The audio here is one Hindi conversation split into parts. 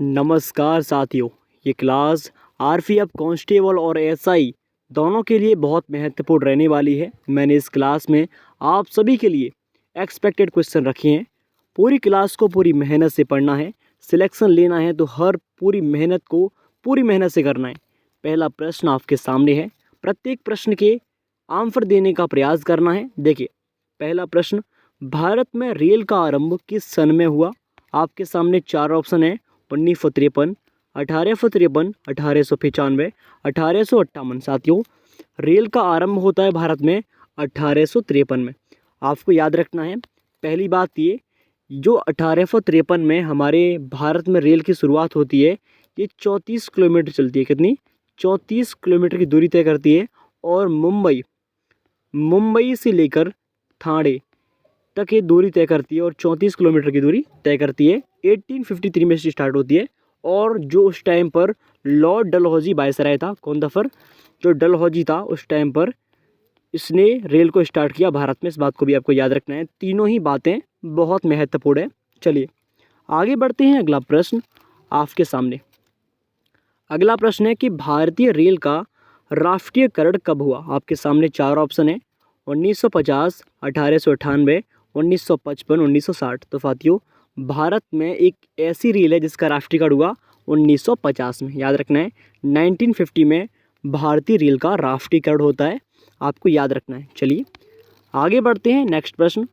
नमस्कार साथियों। ये क्लास आरपीएफ कांस्टेबल और एसआई दोनों के लिए बहुत महत्वपूर्ण रहने वाली है। मैंने इस क्लास में आप सभी के लिए एक्सपेक्टेड क्वेश्चन रखे हैं। पूरी क्लास को पूरी मेहनत से पढ़ना है। सिलेक्शन लेना है तो हर पूरी मेहनत को पूरी मेहनत से करना है। पहला प्रश्न आपके सामने है। प्रत्येक प्रश्न के आंसर देने का प्रयास करना है। देखिए, पहला प्रश्न, भारत में रेल का आरंभ किस सन में हुआ? आपके सामने चार ऑप्शन है। 1953, 1853, 1895, 1858। साथियों, रेल का आरंभ होता है भारत में 1853 में। आपको याद रखना है, पहली बात ये, जो 1853 में हमारे भारत में रेल की शुरुआत होती है, ये 34 किलोमीटर चलती है। कितनी? 34 किलोमीटर की दूरी तय करती है। और मुंबई से लेकर ठाणे तक ये दूरी तय करती है और 34 किलोमीटर की दूरी तय करती है। 1853 में से स्टार्ट होती है। और जो उस टाइम पर लॉर्ड डलहौजी वायसराय था, कौन था फिर? जो डलहौजी था उस टाइम पर, इसने रेल को स्टार्ट किया भारत में। इस बात को भी आपको याद रखना है। तीनों ही बातें बहुत महत्वपूर्ण है। चलिए आगे बढ़ते हैं। अगला प्रश्न आपके सामने। अगला प्रश्न है कि भारतीय रेल का राष्ट्रीयकरण कब हुआ? आपके सामने चार ऑप्शन है। 1950, 1898, 1955, 1960। तो साथियों, भारत में एक ऐसी रेल है जिसका राष्ट्रीयकरण हुआ 1950 में। याद रखना है, 1950 में भारतीय रेल का राष्ट्रीयकरण होता है। आपको याद रखना है। चलिए आगे बढ़ते हैं। नेक्स्ट प्रश्न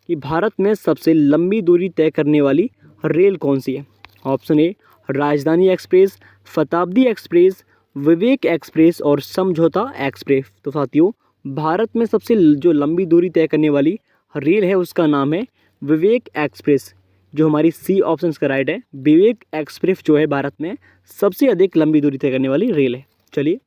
कि भारत में सबसे लंबी दूरी तय करने वाली रेल कौन सी है? ऑप्शन ए राजधानी एक्सप्रेस, शताब्दी एक्सप्रेस, विवेक एक्सप्रेस और समझौता एक्सप्रेस। तो साथियों, भारत में सबसे जो लंबी दूरी तय करने वाली रेल है उसका नाम है विवेक एक्सप्रेस, जो हमारी सी ऑप्शन का राइट है। विवेक एक्सप्रेस जो है भारत में सबसे अधिक लंबी दूरी तय करने वाली रेल है। चलिए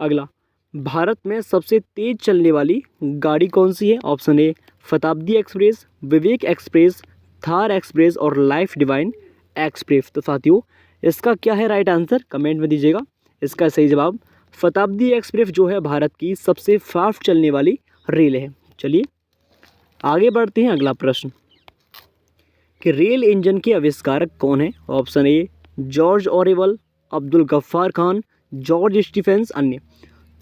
अगला, भारत में सबसे तेज चलने वाली गाड़ी कौन सी है? ऑप्शन ए शताब्दी एक्सप्रेस, विवेक एक्सप्रेस, थार एक्सप्रेस और लाइफ डिवाइन एक्सप्रेस। तो साथियों, इसका क्या है राइट आंसर? कमेंट में दीजिएगा। इसका सही जवाब शताब्दी एक्सप्रेस जो है भारत की सबसे फास्ट चलने वाली रेल है। चलिए आगे बढ़ते हैं। अगला प्रश्न कि रेल इंजन के आविष्कारक कौन है? Option A George Orwell, Abdul Ghaffar Khan, George Stephenson, अन्य।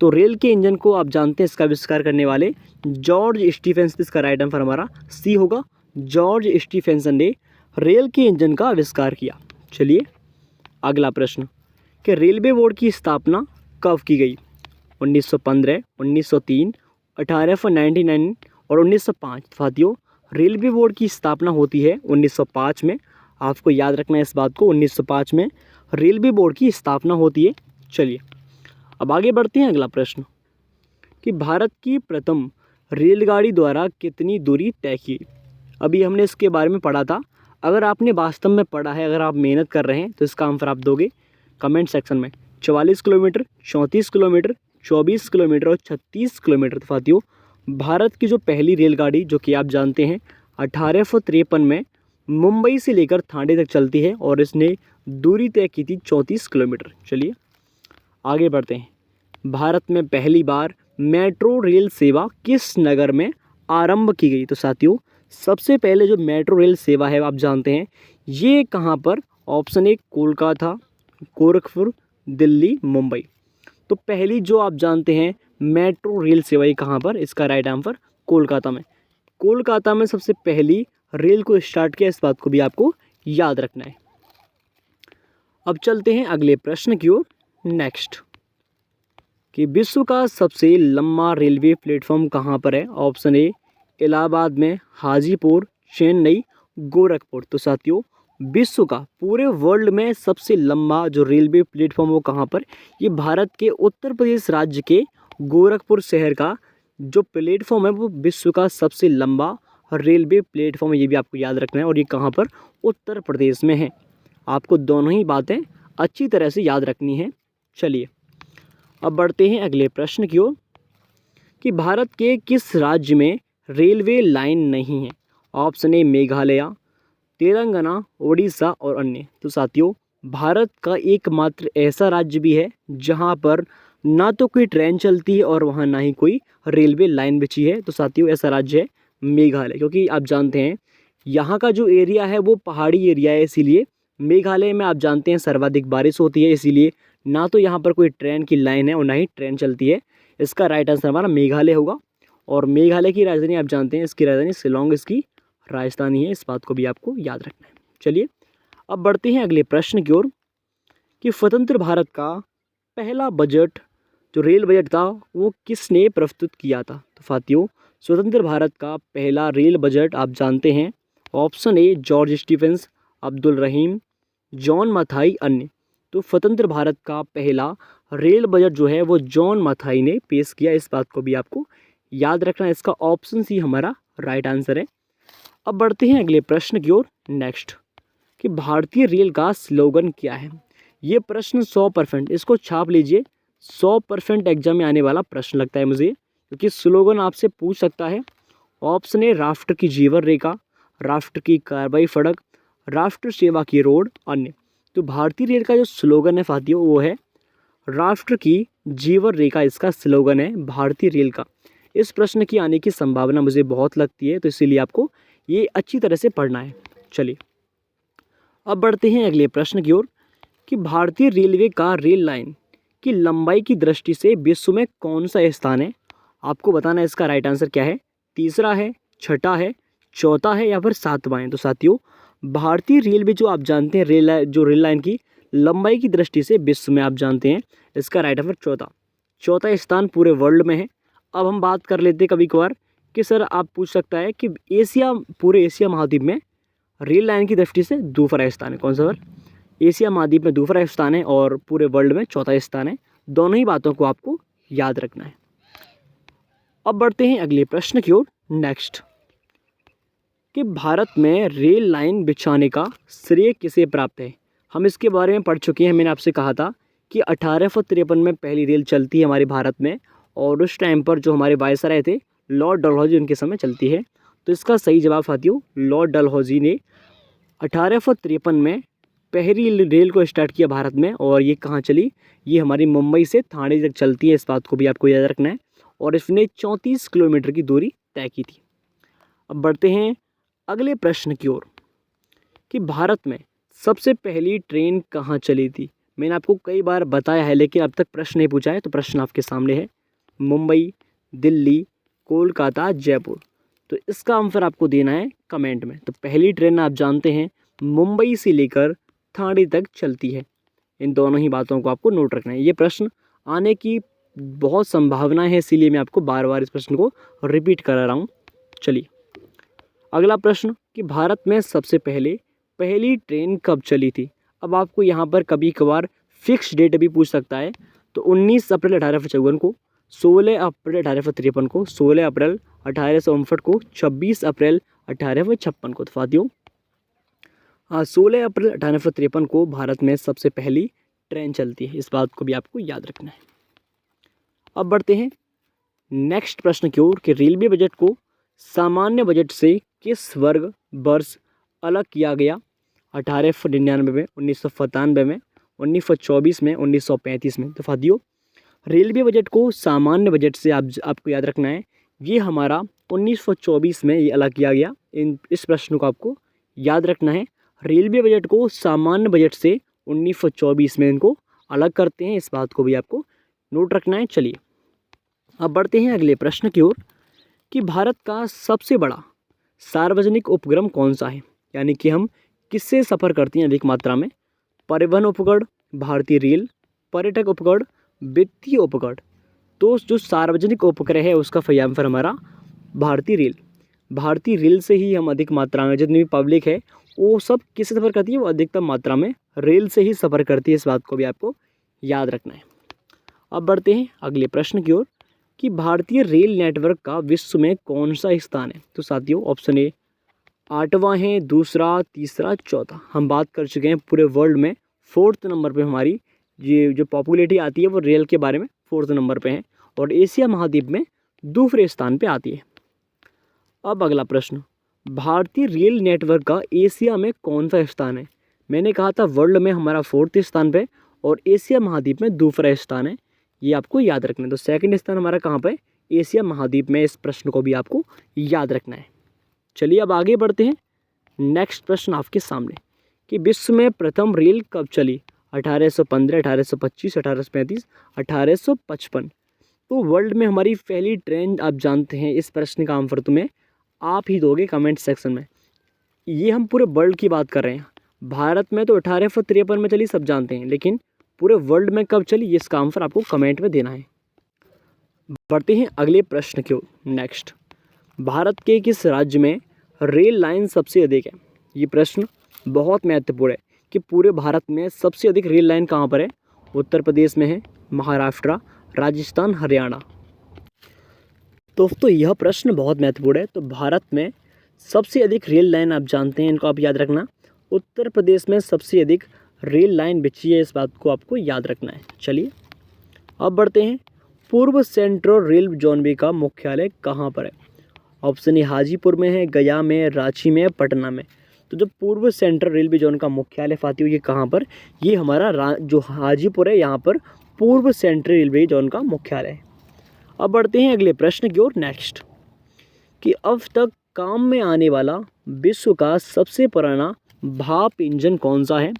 तो रेल के इंजन को आप जानते हैं, इसका आविष्कार करने वाले जॉर्ज स्टीफेंस। इसका राइट आंसर हमारा सी होगा। जॉर्ज स्टीफेंसन ने रेल के इंजन का आविष्कार किया। चलिए अगला प्रश्न कि रेलवे बोर्ड की स्थापना कब की गई? 1915, 1903, 1899 और 1905। साथियों, रेलवे बोर्ड की स्थापना होती है 1905 में। आपको याद रखना है इस बात को, 1905 में रेलवे बोर्ड की स्थापना होती है। चलिए अब आगे बढ़ते हैं। अगला प्रश्न कि भारत की प्रथम रेलगाड़ी द्वारा कितनी दूरी तय की? अभी हमने इसके बारे में पढ़ा था। अगर आपने वास्तव में पढ़ा है, अगर आप मेहनत कर रहे हैं तो इसका आंसर आप दोगे कमेंट सेक्शन में। 44 किलोमीटर, 34 किलोमीटर, 24 किलोमीटर और 36 किलोमीटर। तो साथियों, भारत की जो पहली रेलगाड़ी, जो कि आप जानते हैं 1853 में मुंबई से लेकर ठाणे तक चलती है और इसने दूरी तय की थी 34 किलोमीटर। चलिए आगे बढ़ते हैं। भारत में पहली बार मेट्रो रेल सेवा किस नगर में आरंभ की गई? तो साथियों, सबसे पहले जो मेट्रो रेल सेवा है आप जानते हैं ये कहाँ पर? Option A Kolkata, Gorakhpur, Delhi, Mumbai. तो पहली जो आप जानते हैं मेट्रो रेल सेवा ये कहाँ पर? इसका राइट आंसर कोलकाता में। कोलकाता में सबसे पहली रेल को स्टार्ट किया। इस बात को भी आपको याद रखना है। अब चलते हैं अगले प्रश्न की ओर। नेक्स्ट कि विश्व का सबसे लंबा रेलवे प्लेटफॉर्म कहाँ पर है? ऑप्शन ए इलाहाबाद में, हाजीपुर, चेन्नई, गोरखपुर। तो साथियों, विश्व का पूरे वर्ल्ड में सबसे लंबा जो रेलवे प्लेटफॉर्म वो कहाँ पर? ये भारत के उत्तर प्रदेश राज्य के गोरखपुर शहर का जो प्लेटफॉर्म है वो विश्व का सबसे लंबा रेलवे प्लेटफॉर्म है। ये भी आपको याद रखना है। और ये कहाँ पर? उत्तर प्रदेश में है। आपको दोनों ही बातें अच्छी तरह से याद रखनी है। चलिए अब बढ़ते हैं अगले प्रश्न की ओर कि भारत के किस राज्य में रेलवे लाइन नहीं है? ऑप्शन ए मेघालय, तेलंगाना, उड़ीसा और अन्य। तो साथियों, भारत का एकमात्र ऐसा राज्य भी है जहां पर ना तो कोई ट्रेन चलती है और वहां ना ही कोई रेलवे लाइन बिछी है। तो साथियों, ऐसा राज्य है मेघालय। क्योंकि आप जानते हैं यहाँ का जो एरिया है वो पहाड़ी एरिया है, इसीलिए मेघालय में आप जानते हैं सर्वाधिक बारिश होती है, इसीलिए ना तो यहाँ पर कोई ट्रेन की लाइन है और ना ही ट्रेन चलती है। इसका राइट आंसर हमारा मेघालय होगा। और मेघालय की राजधानी आप जानते हैं, इसकी राजधानी शिलोंग इसकी राजधानी है, इस बात को भी आपको याद रखना है। चलिए अब बढ़ते हैं अगले प्रश्न की ओर कि स्वतंत्र भारत का पहला बजट जो रेल बजट था वो किसने प्रस्तुत किया था। तो साथियों, स्वतंत्र भारत का पहला रेल बजट आप जानते हैं, option A George Stephens, Abdul Rahim, John Mathai, अन्य। तो स्वतंत्र भारत का पहला रेल बजट जो है वो जॉन मथाई ने पेश किया, इस बात को भी आपको याद रखना है। इसका ऑप्शन सी हमारा राइट आंसर है। अब बढ़ते हैं अगले प्रश्न की ओर नेक्स्ट कि भारतीय रेल का स्लोगन क्या है। ये प्रश्न 100%, इसको छाप लीजिए, 100% एग्जाम में आने वाला प्रश्न लगता है मुझे, क्योंकि स्लोगन आपसे पूछ सकता है। ऑप्शन ए राष्ट्र की जीवन रेखा, राष्ट्र की कार्रवाई सड़क, राष्ट्र सेवा की रोड, अन्य। तो भारतीय रेल का जो स्लोगन है साथियों वो है राष्ट्र की जीवन रेखा, इसका स्लोगन है भारतीय रेल का। इस प्रश्न की आने की संभावना मुझे बहुत लगती है, तो इसीलिए आपको ये अच्छी तरह से पढ़ना है। चलिए अब बढ़ते हैं अगले प्रश्न की ओर कि भारतीय रेलवे का रेल लाइन की लंबाई की दृष्टि से विश्व में कौन सा स्थान है। आपको बताना है इसका राइट आंसर क्या है, तीसरा है, छठा है, चौथा है या फिर सातवां है। तो साथियों, भारतीय रेलवे जो आप जानते हैं रेल लाइन की लंबाई की दृष्टि से विश्व में आप जानते हैं, इसका राइट आंसर चौथा स्थान पूरे वर्ल्ड में है। अब हम बात कर लेते हैं कभी कभार कि सर आप पूछ सकता है कि पूरे एशिया महाद्वीप में रेल लाइन की दृष्टि से दूसरा स्थान है, कौन सा सर? एशिया महाद्वीप में दूसरा स्थान है और पूरे वर्ल्ड में चौथा स्थान है। दोनों ही बातों को आपको याद रखना है। अब बढ़ते हैं अगले प्रश्न की ओर नेक्स्ट कि भारत में रेल लाइन बिछाने का श्रेय किसे प्राप्त है। हम इसके बारे में पढ़ चुके हैं। मैंने आपसे कहा था कि 1853 में पहली रेल चलती है हमारे भारत में, और उस टाइम पर जो हमारे वायसराय थे लॉर्ड डलहौजी, उनके समय चलती है। तो इसका सही जवाब साथियों लॉर्ड डलहौजी ने 1853 में पहली रेल को स्टार्ट किया भारत में। और ये कहाँ चली, ये हमारी मुंबई से ठाणे तक चलती है, इस बात को भी आपको याद रखना है। और इसने 34 किलोमीटर की दूरी तय की थी। अब बढ़ते हैं अगले प्रश्न की ओर कि भारत में सबसे पहली ट्रेन कहाँ चली थी। मैंने आपको कई बार बताया है लेकिन अब तक प्रश्न नहीं पूछा है, तो प्रश्न आपके सामने है, मुंबई, दिल्ली, कोलकाता, जयपुर। तो इसका आंसर आपको देना है कमेंट में। तो पहली ट्रेन आप जानते हैं मुंबई से लेकर ठाणे तक चलती है। इन दोनों ही बातों को आपको नोट रखना है। ये प्रश्न आने की बहुत संभावना है, इसीलिए मैं आपको बार बार इस प्रश्न को रिपीट करा रहा हूँ। चलिए अगला प्रश्न कि भारत में सबसे पहली ट्रेन कब चली थी। अब आपको यहाँ पर कभी कभार फिक्स डेट भी पूछ सकता है। तो 19 अप्रैल 1854 को, 16 अप्रैल 1853 को, 16 अप्रैल 1859 को, 26 अप्रैल 1856 को। तो साथियों 16 अप्रैल 1853 को भारत में सबसे पहली ट्रेन चलती है, इस बात को भी आपको याद रखना है। अब बढ़ते हैं नेक्स्ट प्रश्न की ओर कि रेलवे बजट को सामान्य बजट से किस वर्ग वर्ष अलग किया गया। 1899 में, 1997 में, 1924 में, 1935 में। तो साथियों रेलवे बजट को सामान्य बजट से आपको याद रखना है, ये हमारा 1924 में ये अलग किया गया। इस प्रश्न को आपको याद रखना है। रेलवे बजट को सामान्य बजट से 1924 में इनको अलग करते हैं, इस बात को भी आपको नोट रखना है। चलिए अब बढ़ते हैं अगले प्रश्न की ओर कि भारत का सबसे बड़ा सार्वजनिक उपक्रम कौन सा है, यानी कि हम किससे सफ़र करते हैं अधिक मात्रा में। परिवहन उपकरण, भारतीय रेल, पर्यटक उपकरण, वित्तीय उपकरण। तो जो सार्वजनिक उपक्रम है उसका सही आंसर हमारा भारतीय रेल। भारतीय रेल से ही हम अधिक मात्रा में, जितनी भी पब्लिक है वो सब किससे सफ़र करती है, वो अधिकतम मात्रा में रेल से ही सफ़र करती है, इस बात को भी आपको याद रखना है। अब बढ़ते हैं अगले प्रश्न की ओर कि भारतीय रेल नेटवर्क का विश्व में कौन सा स्थान है। तो साथियों ऑप्शन ए 8वां है, दूसरा, तीसरा, चौथा। हम बात कर चुके हैं पूरे वर्ल्ड में 4th नंबर पे हमारी ये जो पॉपुलैरिटी आती है वो रेल के बारे में 4th नंबर पे है, और एशिया महाद्वीप में दूसरे स्थान पे आती है। अब अगला प्रश्न, भारतीय रेल नेटवर्क का एशिया में कौन सा स्थान है। मैंने कहा था वर्ल्ड में हमारा 4th स्थान पे और एशिया महाद्वीप में दूसरा स्थान है, ये आपको याद रखना है। तो 2nd स्थान हमारा कहाँ पे, एशिया महाद्वीप में। इस प्रश्न को भी आपको याद रखना है। चलिए अब आगे बढ़ते हैं। नेक्स्ट प्रश्न आपके सामने कि विश्व में प्रथम रेल कब चली? 1815, 1825, 1835, 1855। तो वर्ल्ड में हमारी पहली ट्रेन आप जानते हैं, इस प्रश्न का आंसर तुम्हें आप ही दोगे कमेंट सेक्शन में। ये हम पूरे वर्ल्ड की बात कर रहे हैं। भारत में तो 1853 में चली, सब जानते हैं, लेकिन पूरे वर्ल्ड में कब चली, ये इसका आंसर आपको कमेंट में देना है। बढ़ते हैं अगले प्रश्न की ओर। नेक्स्ट, भारत के किस राज्य में रेल लाइन सबसे अधिक है? ये प्रश्न बहुत महत्वपूर्ण है कि पूरे भारत में सबसे अधिक रेल लाइन कहाँ पर है? उत्तर प्रदेश में है, महाराष्ट्र, राजस्थान, हरियाणा। तो यह प्रश्न बहुत महत्वपूर्ण है। तो भारत में सबसे अधिक रेल लाइन आप जानते हैं, इनको आप याद रखना। उत्तर प्रदेश में सबसे अधिक रेल लाइन बिछी है, इस बात को आपको याद रखना है। चलिए अब बढ़ते हैं, पूर्व सेंट्रल रेल जोन का मुख्यालय कहाँ पर है? ऑप्शन ए हाजीपुर में है, गया में, रांची में, पटना में। तो जो पूर्व सेंट्रल रेलवे जोन का मुख्यालय फातियो, ये कहाँ पर? ये हमारा जो हाजीपुर है, यहाँ पर पूर्व सेंट्रल रेलवे जोन का मुख्यालय है। अब बढ़ते हैं अगले प्रश्न की ओर। नेक्स्ट, कि अब तक काम में आने वाला विश्व का सबसे पुराना भाप इंजन कौन सा है?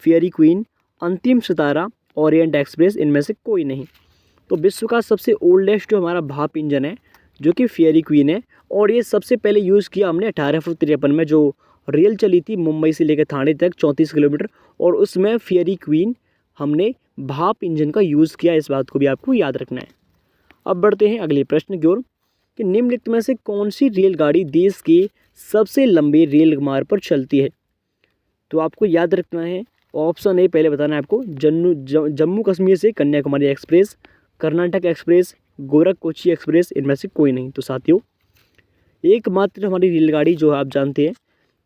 फेयरी क्वीन, अंतिम सितारा, ओरिएंट एक्सप्रेस, इनमें से कोई नहीं। तो विश्व का सबसे ओल्डेस्ट जो हमारा भाप इंजन है, जो कि फेयरी क्वीन है, और ये सबसे पहले यूज़ किया हमने 1853 में, जो रेल चली थी मुंबई से लेकर थाने तक 34 किलोमीटर, और उसमें फेयरी क्वीन हमने भाप इंजन का यूज़ किया। इस बात को भी आपको याद रखना है। अब बढ़ते हैं अगले प्रश्न की ओर, कि निम्नलिखित में से कौन सी रेलगाड़ी देश के सबसे लंबे रेल मार्ग पर चलती है? तो आपको याद रखना है, ऑप्शन ए पहले बताना है आपको, जम्मू कश्मीर से Kanyakumari express, Karnataka express, Gorakh Kochi express, इनमें से कोई नहीं। तो साथियों, एकमात्र हमारी रेलगाड़ी जो आप जानते हैं,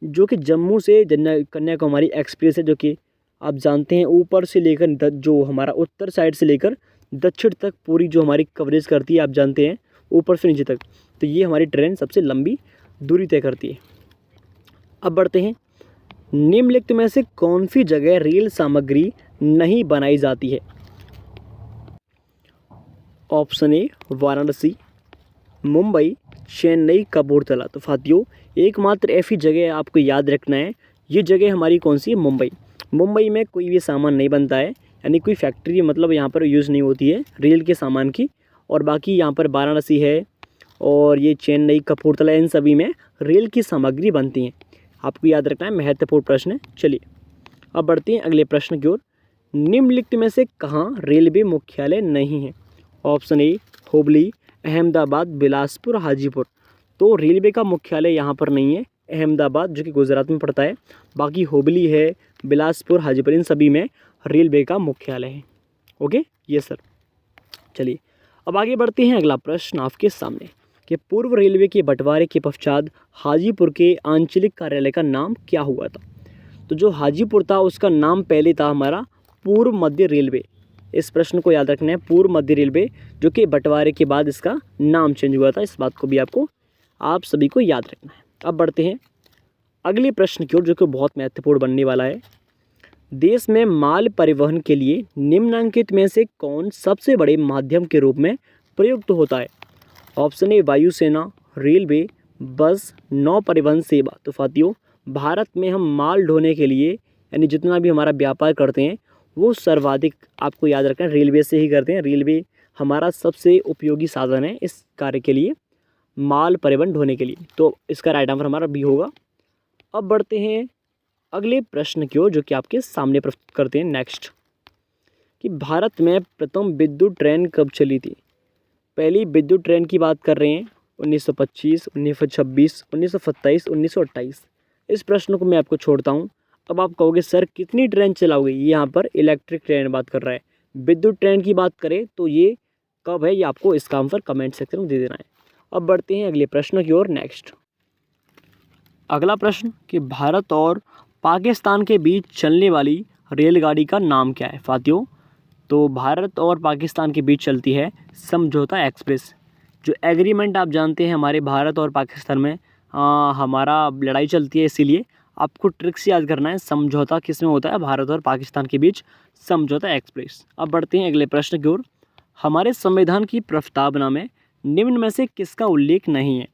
जो कि जम्मू से कन्याकुमारी एक्सप्रेस है, जो कि आप जानते हैं ऊपर से लेकर जो हमारा उत्तर साइड से लेकर दक्षिण तक पूरी जो हमारी कवरेज करती है, आप जानते हैं ऊपर से नीचे तक। तो ये हमारी ट्रेन सबसे लंबी दूरी तय करती है। अब बढ़ते हैं, निम्नलिखित में से कौन सी जगह रेल सामग्री नहीं बनाई जाती है? ऑप्शन ए वाराणसी, मुंबई, चेन्नई, कपूरथला। तो साथियों, एकमात्र ऐसी जगह आपको याद रखना है, ये जगह हमारी कौन सी है? मुंबई। मुंबई में कोई भी सामान नहीं बनता है, यानी कोई फैक्ट्री मतलब यहाँ पर यूज़ नहीं होती है रेल के सामान की। और बाकी यहाँ पर वाराणसी है और ये चेन्नई, कपूरथला, इन सभी में रेल की सामग्री बनती हैं। आपको याद रखना है, महत्वपूर्ण प्रश्न है। चलिए अब बढ़ते हैं अगले प्रश्न की ओर। निम्नलिखित में से कहाँ रेलवे मुख्यालय नहीं है? ऑप्शन ए हुबली, अहमदाबाद, बिलासपुर, हाजीपुर। तो रेलवे का मुख्यालय यहाँ पर नहीं है, अहमदाबाद जो कि गुजरात में पड़ता है। बाकी हुबली है, बिलासपुर, हाजीपुर, इन सभी में रेलवे का मुख्यालय है। ओके, ये सर। चलिए अब आगे बढ़ते हैं। अगला प्रश्न आपके सामने, कि पूर्व रेलवे के बंटवारे के पश्चात हाजीपुर के आंचलिक कार्यालय का नाम क्या हुआ था? तो जो हाजीपुर था उसका नाम पहले था हमारा पूर्व मध्य रेलवे। इस प्रश्न को याद रखना है, पूर्व मध्य रेलवे, जो कि बंटवारे के बाद इसका नाम चेंज हुआ था। इस बात को भी आपको आप सभी को याद रखना है। अब बढ़ते हैं अगले प्रश्न की ओर, जो कि बहुत महत्वपूर्ण बनने वाला है। देश में माल परिवहन के लिए निम्नलिखित में से कौन सबसे बड़े माध्यम के रूप में प्रयुक्त होता है? ऑप्शन ए वायुसेना, रेलवे, बस, नौ परिवहन सेवा। तो साथियों, भारत में हम माल ढोने के लिए, यानी जितना भी हमारा व्यापार करते हैं, वो सर्वाधिक आपको याद रखना है रेलवे से ही करते हैं। रेलवे हमारा सबसे उपयोगी साधन है इस कार्य के लिए, माल परिवहन ढोने के लिए। तो इसका राइट आंसर हमारा बी होगा। अब बढ़ते हैं अगले प्रश्न की ओर, जो कि आपके सामने प्रस्तुत करते हैं। नेक्स्ट, कि भारत में प्रथम विद्युत ट्रेन कब चली थी? पहली विद्युत ट्रेन की बात कर रहे हैं 1925, 1926, 1927, 1928। इस प्रश्न को मैं आपको छोड़ता हूँ। अब आप कहोगे सर कितनी ट्रेन चलाओगे? यहाँ पर इलेक्ट्रिक ट्रेन बात कर रहा है। विद्युत ट्रेन की बात करें तो ये कब है, ये आपको इसका आंसर कमेंट सेक्शन में दे देना है। अब बढ़ते हैं अगले प्रश्न की ओर। नेक्स्ट, अगला प्रश्न, कि भारत और पाकिस्तान के बीच चलने वाली रेलगाड़ी का नाम क्या है? साथियों, तो भारत और पाकिस्तान के बीच चलती है समझौता एक्सप्रेस। जो एग्रीमेंट आप जानते हैं हमारे भारत और पाकिस्तान में हमारा लड़ाई चलती है, इसीलिए आपको ट्रिक्स याद करना है। समझौता किस में होता है? भारत और पाकिस्तान के बीच समझौता एक्सप्रेस। अब बढ़ते हैं अगले प्रश्न की ओर। हमारे संविधान की प्रस्तावना में निम्न में से किसका उल्लेख नहीं है?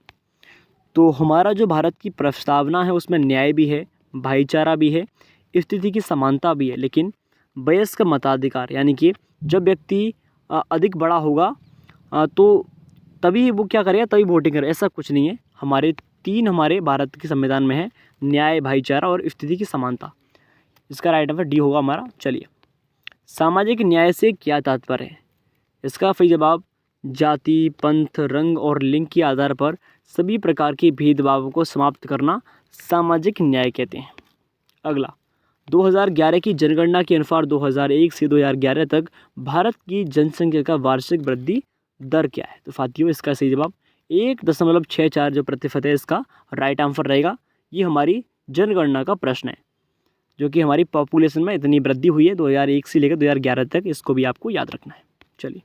तो हमारा जो भारत की प्रस्तावना है उसमें न्याय भी है, भाईचारा भी है, स्थिति की समानता भी है, लेकिन वयस्क मताधिकार यानी कि जब व्यक्ति अधिक बड़ा होगा तो तभी वो क्या करेगा, तभी वोटिंग करेगा, ऐसा कुछ नहीं है। हमारे भारत के संविधान में है न्याय, भाईचारा और स्थिति की समानता। इसका राइट आंसर डी होगा हमारा। चलिए, सामाजिक न्याय से क्या तात्पर्य है? इसका सही जवाब जाति, पंथ, रंग और लिंग के आधार पर सभी प्रकार के भेदभावों को समाप्त करना सामाजिक न्याय कहते हैं। अगला, 2011 की जनगणना के अनुसार 2001 से 2011 तक भारत की जनसंख्या का वार्षिक वृद्धि दर क्या है? तो साथियों, इसका सही जवाब 1.64 जो प्रतिशत है, इसका राइट आंसर रहेगा। ये हमारी जनगणना का प्रश्न है, जो कि हमारी पॉपुलेशन में इतनी वृद्धि हुई है 2001 से लेकर 2011 तक, इसको भी आपको याद रखना है। चलिए,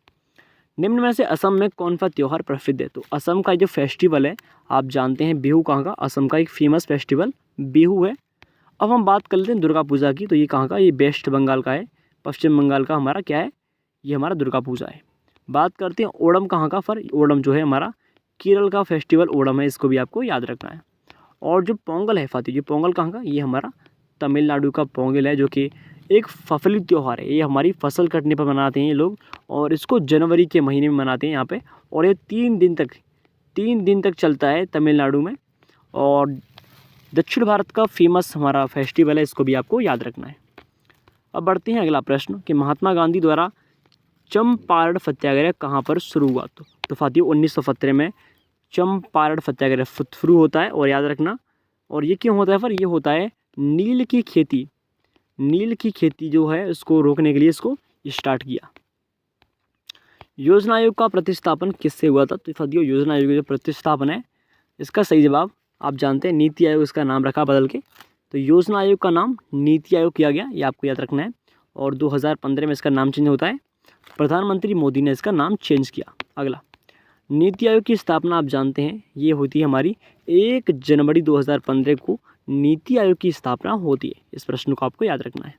निम्न में से असम में कौन सा त्यौहार प्रसिद्ध है? तो असम का जो फेस्टिवल है, आप जानते हैं बिहू कहाँ का, असम का एक फेमस फेस्टिवल बिहू है। अब हम बात कर लेते हैं दुर्गा पूजा की। तो ये कहाँ का, ये वेस्ट बंगाल का है, पश्चिम बंगाल का हमारा क्या है, ये हमारा दुर्गा पूजा है। बात करते हैं ओणम कहाँ का, फिर ओणम जो है हमारा केरल का फेस्टिवल ओणम है, इसको भी आपको याद रखना है। और जो पोंगल है फाती, ये पोंगल कहाँ का, ये हमारा तमिलनाडु का पोंगल है, जो कि एक फसली त्यौहार है। ये हमारी फसल कटने पर मनाते हैं ये लोग, और इसको जनवरी के महीने में मनाते हैं यहाँ पे, और ये 3 दिन तक चलता है तमिलनाडु में। और दक्षिण भारत का फेमस हमारा फेस्टिवल है, इसको भी आपको याद रखना है। अब बढ़ते हैं अगला प्रश्न कि महात्मा गांधी द्वारा चंपारण सत्याग्रह कहाँ पर शुरू हुआ? तो साथियों 1917 में चंपारण सत्याग्रह शुरू होता है, और याद रखना। और ये क्यों होता है? पर ये होता है नील की खेती जो है उसको रोकने के लिए इसको स्टार्ट किया। योजना आयोग का प्रतिस्थापन किससे हुआ था? तो साथियों योजना आयोग का जो प्रतिस्थापन है, इसका सही जवाब आप जानते हैं नीति आयोग इसका नाम रखा बदल के, तो योजना आयोग का नाम नीति आयोग किया गया, ये आपको याद रखना है। और 2015 में इसका नाम चेंज होता है, प्रधानमंत्री मोदी ने इसका नाम चेंज किया। अगला, नीति आयोग की स्थापना आप जानते हैं ये होती है हमारी 1 जनवरी 2015 को नीति आयोग की स्थापना होती है। इस प्रश्न को आपको याद रखना है।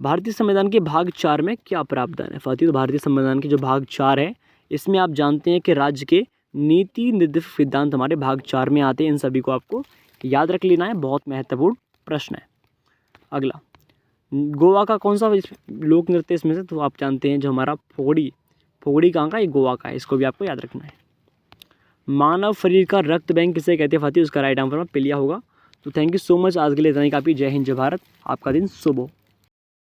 भारतीय संविधान के भाग 4 में क्या प्रावधान है? साथियों, भारतीय संविधान के जो भाग 4 है, इसमें आप जानते हैं कि राज्य के नीति निर्देशक सिद्धांत हमारे भाग 4 में आते हैं। इन सभी को आपको याद रख लेना है, बहुत महत्वपूर्ण प्रश्न है। अगला, गोवा का कौन सा लोक नृत्य इसमें से? तो आप जानते हैं जो हमारा फोगड़ी कहाँ का, ये गोवा का है, इसको भी आपको याद रखना है। मानव शरीर का रक्त बैंक किसे कहते हैं साथियों? उसका राइट आंसर में पिलिया होगा। तो थैंक यू सो मच, आज के लिए इतना ही काफ़ी। जय हिंद, जय भारत, आपका दिन शुभ हो।